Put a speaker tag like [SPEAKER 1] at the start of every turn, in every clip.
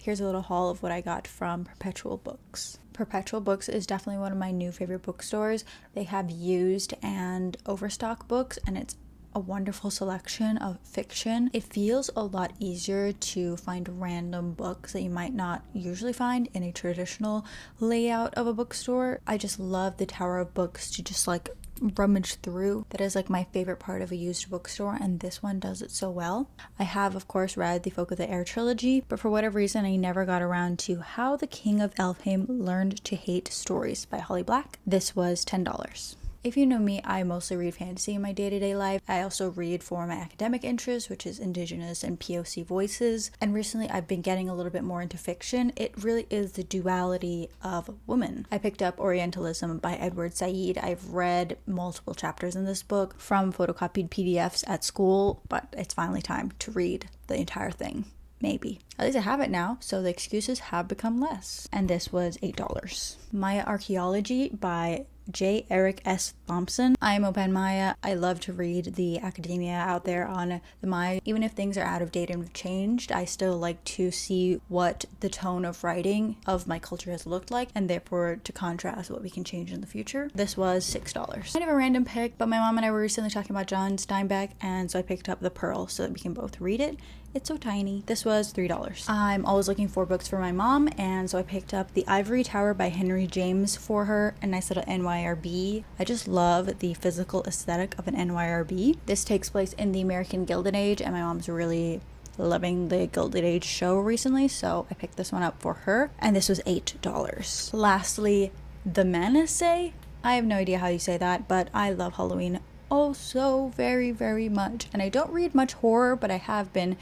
[SPEAKER 1] Here's a little haul of what I got from Perpetual Books. Perpetual Books is definitely one of my new favorite bookstores. They have used and overstock books, and it's a wonderful selection of fiction. It feels a lot easier to find random books that you might not usually find in a traditional layout of a bookstore. I just love the tower of books to just like rummage through. That is like my favorite part of a used bookstore, and this one does it so well. I have of course read the Folk of the Air trilogy, but for whatever reason I never got around to How the King of Elfhame Learned to Hate Stories by Holly Black. This was $10. If you know me, I mostly read fantasy in my day-to-day life. I also read for my academic interest, which is Indigenous and POC voices. And recently I've been getting a little bit more into fiction. It really is the duality of woman. I picked up Orientalism by Edward Said. I've read multiple chapters in this book from photocopied PDFs at school, but it's finally time to read the entire thing. Maybe. At least I have it now, so the excuses have become less. And this was $8. Maya Archaeology by J. Eric S. Thompson. I am Open Maya. I love to read the academia out there on the Maya. Even if things are out of date and have changed, I still like to see what the tone of writing of my culture has looked like, and therefore to contrast what we can change in the future. This was $6. Kind of a random pick, but my mom and I were recently talking about John Steinbeck, and so I picked up The Pearl so that we can both read it. It's so tiny. This was $3. I'm always looking for books for my mom, and so I picked up The Ivory Tower by Henry James for her, a nice little NYRB. I just love the physical aesthetic of an NYRB. This takes place in the American Gilded Age, and my mom's really loving the Gilded Age show recently, so I picked this one up for her, and this was $8. Lastly, The Menace. I have no idea how you say that, but I love Halloween oh so very, very much. And I don't read much horror, but I have been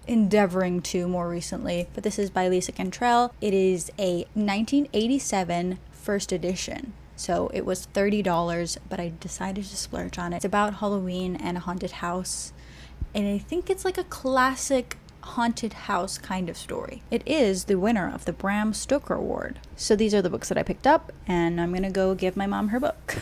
[SPEAKER 1] endeavoring to more recently. But this is by Lisa Cantrell. It is a 1987 first edition. So it was $30, but I decided to splurge on it. It's about Halloween and a haunted house. And I think it's like a classic haunted house kind of story. It is the winner of the Bram Stoker Award. So these are the books that I picked up, and I'm gonna go give my mom her book.